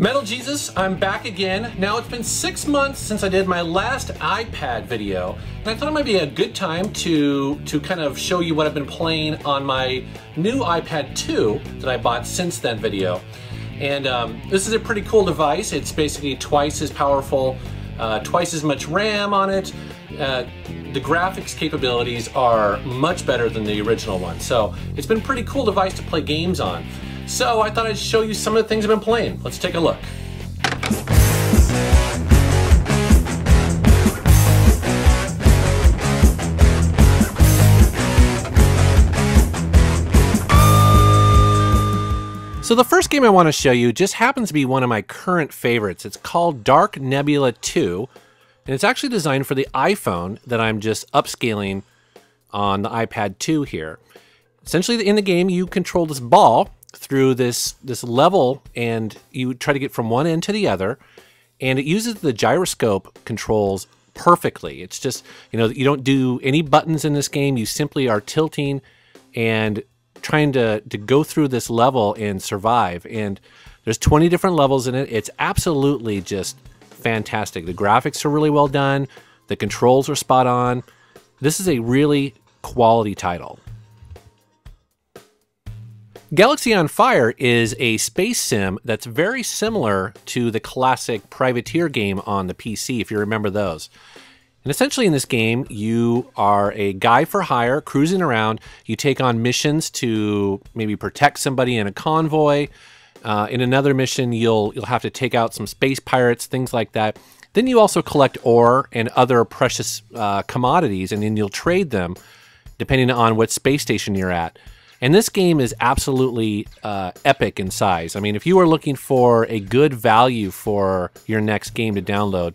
Metal Jesus, I'm back again. Now it's been 6 months since I did my last iPad video, and I thought it might be a good time to kind of show you what I've been playing on my new iPad 2 that I bought since that video. And this is a pretty cool device. It's basically twice as powerful, twice as much RAM on it. The graphics capabilities are much better than the original one. So it's been a pretty cool device to play games on. So I thought I'd show you some of the things I've been playing. Let's take a look. So the first game I want to show you just happens to be one of my current favorites. It's called Dark Nebula 2, and it's actually designed for the iPhone that I'm just upscaling on the iPad 2 here. Essentially, in the game, you control this ball through this level, and you try to get from one end to the other, and it uses the gyroscope controls perfectly. It's just, you know, you don't do any buttons in this game. You simply are tilting and trying to go through this level and survive. And there's 20 different levels in it. It's absolutely just fantastic. The graphics are really well done. The controls are spot on. This is a really quality title. Galaxy on Fire is a space sim that's very similar to the classic Privateer game on the PC, if you remember those. And essentially in this game, you are a guy for hire cruising around. You take on missions to maybe protect somebody in a convoy. In another mission, you'll have to take out some space pirates, things like that. Then you also collect ore and other precious commodities, and then you'll trade them depending on what space station you're at. And this game is absolutely epic in size. I mean, if you are looking for a good value for your next game to download,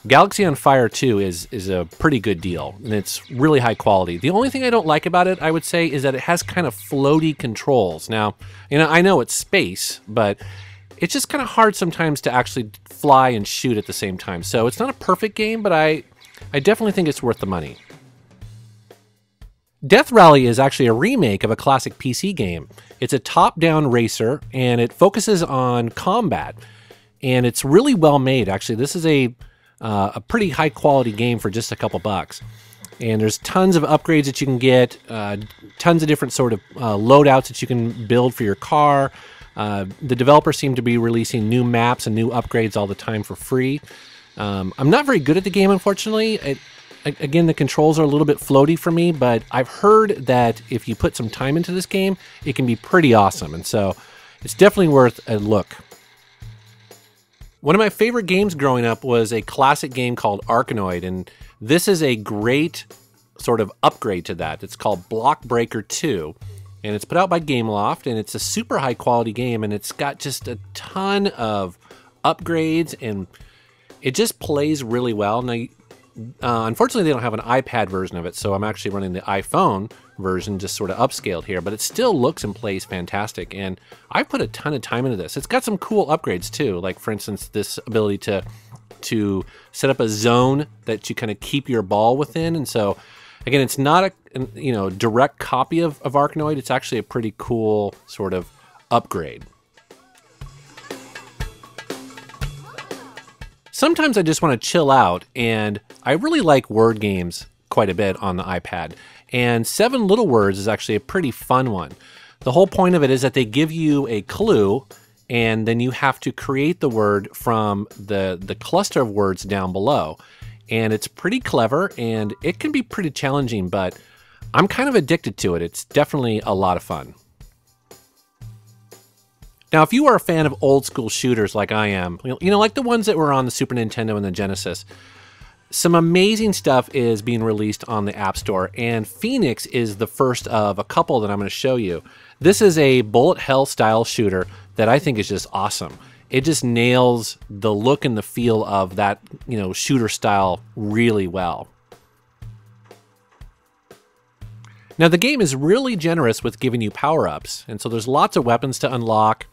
Galaxy on Fire 2 is a pretty good deal, and it's really high quality. The only thing I don't like about it, I would say, is that it has kind of floaty controls. Now, you know, I know it's space, but it's just kind of hard sometimes to actually fly and shoot at the same time. So it's not a perfect game, but I definitely think it's worth the money. Death Rally is actually a remake of a classic PC game. It's a top-down racer, and it focuses on combat, and it's really well made. Actually, this is a pretty high-quality game for just a couple bucks. And there's tons of upgrades that you can get, tons of different sort of loadouts that you can build for your car. The developers seem to be releasing new maps and new upgrades all the time for free. I'm not very good at the game, unfortunately. Again, the controls are a little bit floaty for me, but I've heard that if you put some time into this game, it can be pretty awesome, and so it's definitely worth a look. One of my favorite games growing up was a classic game called Arkanoid, and this is a great sort of upgrade to that. It's called Block Breaker 2, and it's put out by Gameloft, and it's a super high quality game, and it's got just a ton of upgrades, and it just plays really well. Now, unfortunately, they don't have an iPad version of it, so I'm actually running the iPhone version, just sort of upscaled here, but it still looks and plays fantastic, and I put a ton of time into this. It's got some cool upgrades too, like for instance, this ability to set up a zone that you kind of keep your ball within, and so again, it's not a direct copy of Arkanoid. It's actually a pretty cool sort of upgrade. Sometimes I just want to chill out, and I really like word games quite a bit on the iPad. And 7 Little Words is actually a pretty fun one. The whole point of it is that they give you a clue, and then you have to create the word from the cluster of words down below. And it's pretty clever, and it can be pretty challenging, but I'm kind of addicted to it. It's definitely a lot of fun. Now, if you are a fan of old school shooters like I am, you know, like the ones that were on the Super Nintendo and the Genesis, some amazing stuff is being released on the App Store, and Phoenix is the first of a couple that I'm going to show you. This is a bullet hell style shooter that I think is just awesome. It just nails the look and the feel of that, you know, shooter style really well. Now, the game is really generous with giving you power-ups, and so there's lots of weapons to unlock.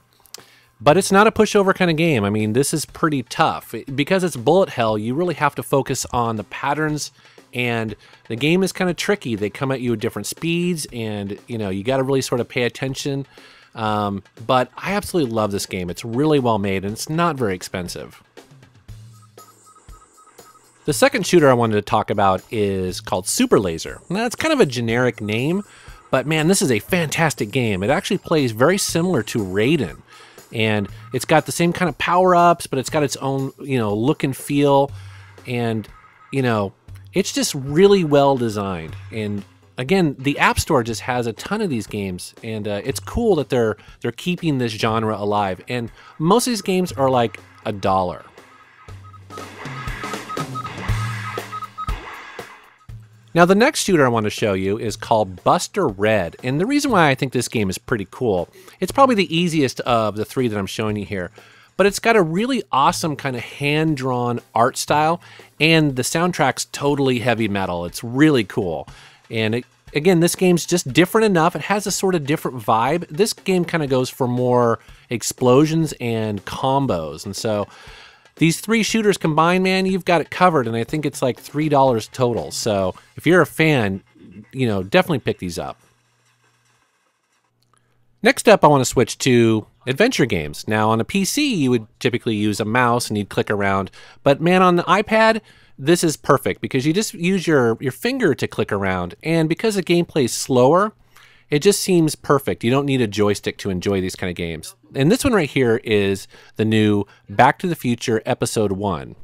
But it's not a pushover kind of game. I mean, this is pretty tough. Because it's bullet hell, you really have to focus on the patterns, and the game is kind of tricky. They come at you at different speeds, and you know, you got to really sort of pay attention. But I absolutely love this game. It's really well made, and it's not very expensive. The second shooter I wanted to talk about is called Super Laser. Now, it's kind of a generic name, but man, this is a fantastic game. It actually plays very similar to Raiden, and it's got the same kind of power-ups, but it's got its own, look and feel, and, it's just really well designed. And again, the App Store just has a ton of these games, and it's cool that they're keeping this genre alive. And most of these games are like $1. Now, the next shooter I want to show you is called Buster Red, and the reason why I think this game is pretty cool, it's probably the easiest of the three that I'm showing you here, but it's got a really awesome kind of hand-drawn art style, and the soundtrack's totally heavy metal. It's really cool. And again, this game's just different enough. It has a sort of different vibe. This game kind of goes for more explosions and combos, and so these three shooters combined, man, you've got it covered, and I think it's like $3 total. So if you're a fan, definitely pick these up. Next up, I want to switch to adventure games. Now, on a PC, you would typically use a mouse and you'd click around, but man, on the iPad, this is perfect because you just use your finger to click around, and because the gameplay is slower, it just seems perfect. You don't need a joystick to enjoy these kind of games. And this one right here is the new Back to the Future Episode 1. Great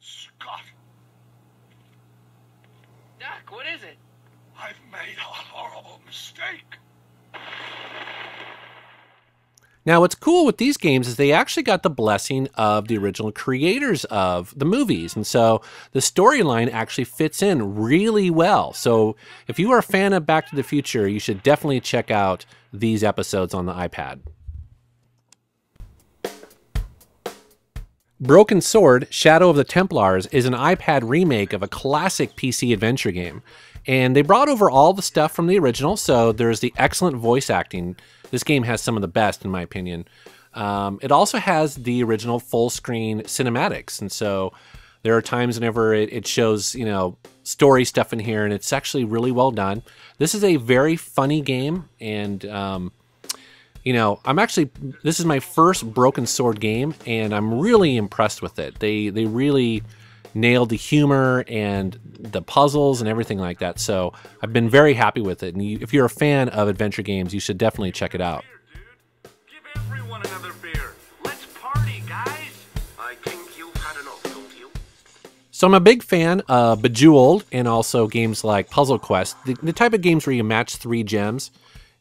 Scott. Doc, what is it? I've made a horrible mistake. Now, what's cool with these games is they actually got the blessing of the original creators of the movies. And so the storyline actually fits in really well. So if you are a fan of Back to the Future, you should definitely check out these episodes on the iPad. Broken Sword, Shadow of the Templars is an iPad remake of a classic PC adventure game. And they brought over all the stuff from the original, so there's the excellent voice acting. This game has some of the best, in my opinion. It also has the original full-screen cinematics, and so there are times whenever it shows, story stuff in here, and it's actually really well done. This is a very funny game, and this is my first Broken Sword game, and I'm really impressed with it. They really nailed the humor and the puzzles and everything like that. So I've been very happy with it. And if you're a fan of adventure games, you should definitely check it out. Beer, dude. Give everyone another beer. Let's party, guys. I think you've had enough, don't you? So I'm a big fan of Bejeweled and also games like Puzzle Quest, the type of games where you match 3 gems.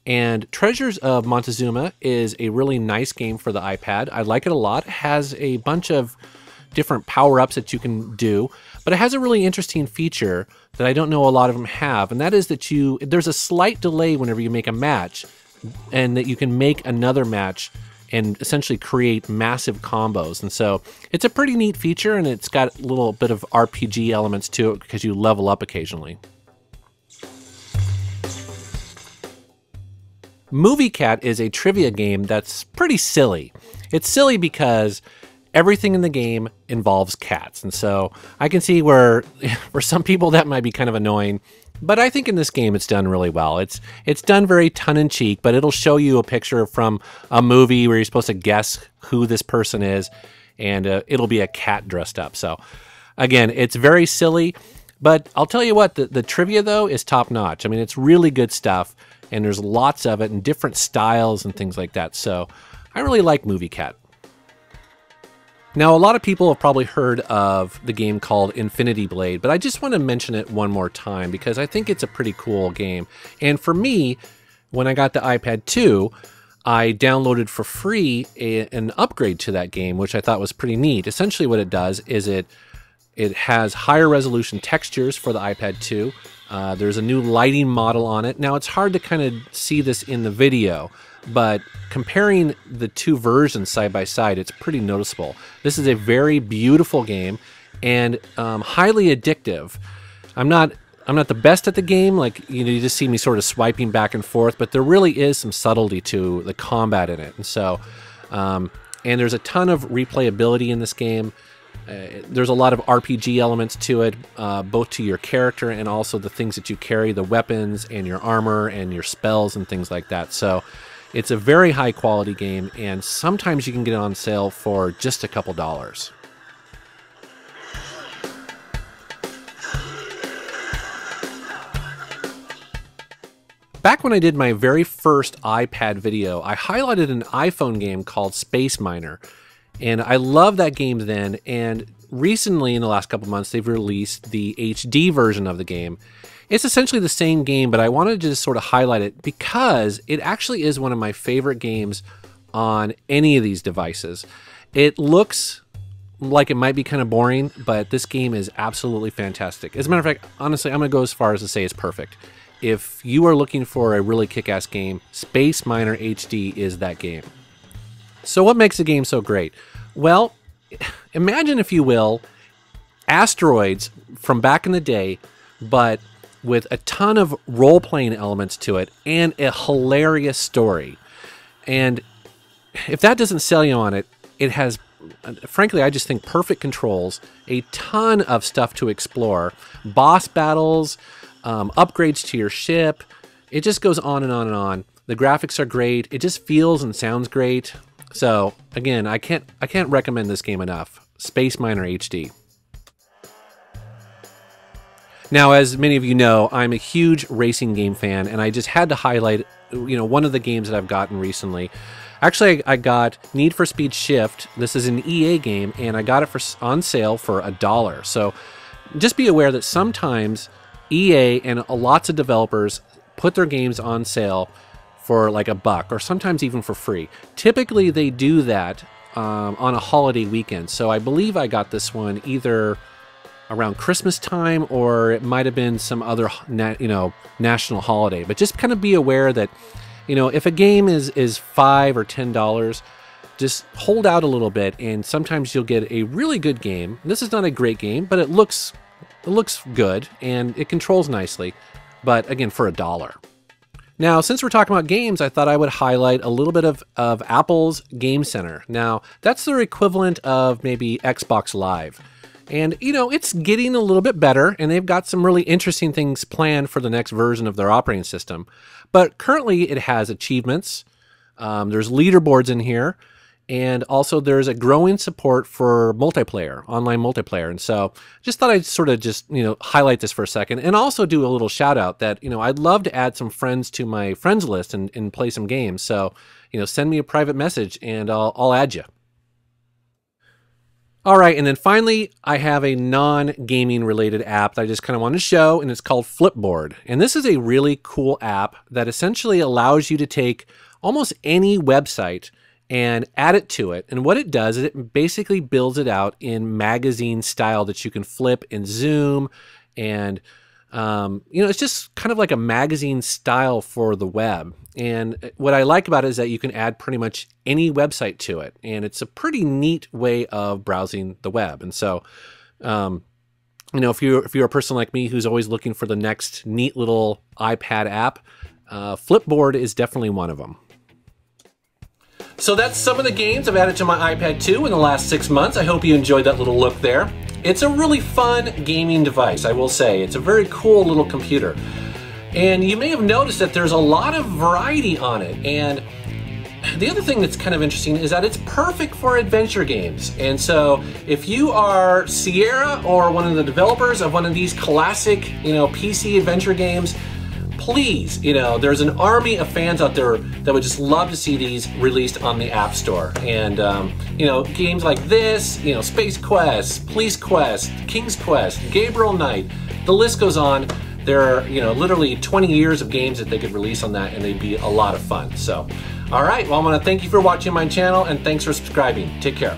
And Treasures of Montezuma is a really nice game for the iPad. I like it a lot. It has a bunch of different power-ups that you can do, but it has a really interesting feature that I don't know a lot of them have, and that is that there's a slight delay whenever you make a match, and that you can make another match and essentially create massive combos. And so it's a pretty neat feature, and it's got a little bit of RPG elements to it because you level up occasionally. MovieCat is a trivia game that's pretty silly. It's silly because everything in the game involves cats, and so I can see where for some people that might be kind of annoying, but I think in this game it's done really well. It's done very tongue-in-cheek, but it'll show you a picture from a movie where you're supposed to guess who this person is, and it'll be a cat dressed up. So again, it's very silly, but I'll tell you what, the trivia though is top-notch. I mean, it's really good stuff, and there's lots of it in different styles and things like that. So I really like MovieCat. Now, a lot of people have probably heard of the game called Infinity Blade, but I just want to mention it one more time because I think it's a pretty cool game. And for me, when I got the iPad 2, I downloaded for free an upgrade to that game, which I thought was pretty neat. Essentially what it does is it has higher resolution textures for the iPad 2. There's a new lighting model on it. Now, it's hard to kind of see this in the video, but comparing the two versions side by side, it's pretty noticeable. This is a very beautiful game and highly addictive. I'm not the best at the game, like you just see me sort of swiping back and forth, but there really is some subtlety to the combat in it. And so, and there's a ton of replayability in this game. There's a lot of RPG elements to it, both to your character and also the things that you carry, the weapons and your armor and your spells and things like that. So It's a very high quality game, and sometimes you can get it on sale for just a couple dollars. Back when I did my very first iPad video, I highlighted an iPhone game called Space Miner, and I loved that game then, and recently in the last couple months they've released the HD version of the game. It's essentially the same game, but I wanted to just sort of highlight it because it actually is one of my favorite games on any of these devices. It looks like it might be kind of boring, but this game is absolutely fantastic. As a matter of fact, honestly, I'm going to go as far as to say it's perfect. If you are looking for a really kick-ass game, Space Miner HD is that game. So what makes the game so great? Well, imagine, if you will, asteroids from back in the day, but with a ton of role-playing elements to it and a hilarious story. And if that doesn't sell you on it, it has, frankly, I just think perfect controls, a ton of stuff to explore, boss battles, upgrades to your ship. It just goes on and on and on. The graphics are great. It just feels and sounds great. So again, I can't recommend this game enough. Space Miner HD. Now, as many of you know, I'm a huge racing game fan, and I just had to highlight, one of the games that I've gotten recently. Actually, I got Need for Speed Shift. This is an EA game, and I got it on sale for $1. So just be aware that sometimes EA and lots of developers put their games on sale for like $1 or sometimes even for free. Typically, they do that on a holiday weekend. So I believe I got this one either around Christmas time, or it might have been some other national holiday. But just kind of be aware that if a game is $5 or $10, just hold out a little bit, and sometimes you'll get a really good game. This is not a great game, but it looks good and it controls nicely. But again, for $1. Now, since we're talking about games, I thought I would highlight a little bit of Apple's Game Center. Now, that's their equivalent of maybe Xbox Live. And, it's getting a little bit better, and they've got some really interesting things planned for the next version of their operating system. But currently, it has achievements, there's leaderboards in here, and also there's a growing support for multiplayer, online multiplayer. And so just thought I'd sort of just, highlight this for a second, and also do a little shout out that, I'd love to add some friends to my friends list and play some games. So, send me a private message and I'll add you. All right, and then finally, I have a non-gaming related app that I just kind of want to show, and it's called Flipboard. And this is a really cool app that essentially allows you to take almost any website and add it to it. And what it does is it basically builds it out in magazine style that you can flip and zoom. And, it's just kind of like a magazine style for the web. And what I like about it is that you can add pretty much any website to it. And it's a pretty neat way of browsing the web. And so, if you're a person like me who's always looking for the next neat little iPad app, Flipboard is definitely one of them. So that's some of the games I've added to my iPad 2 in the last 6 months. I hope you enjoyed that little look there. It's a really fun gaming device, I will say. It's a very cool little computer. And you may have noticed that there's a lot of variety on it. And the other thing that's kind of interesting is that it's perfect for adventure games. And so if you are Sierra or one of the developers of one of these classic, PC adventure games, please, there's an army of fans out there that would just love to see these released on the App Store. And, games like this, Space Quest, Police Quest, King's Quest, Gabriel Knight, the list goes on. There are, literally 20 years of games that they could release on that, and they'd be a lot of fun. So, all right, well, I want to thank you for watching my channel, and thanks for subscribing. Take care.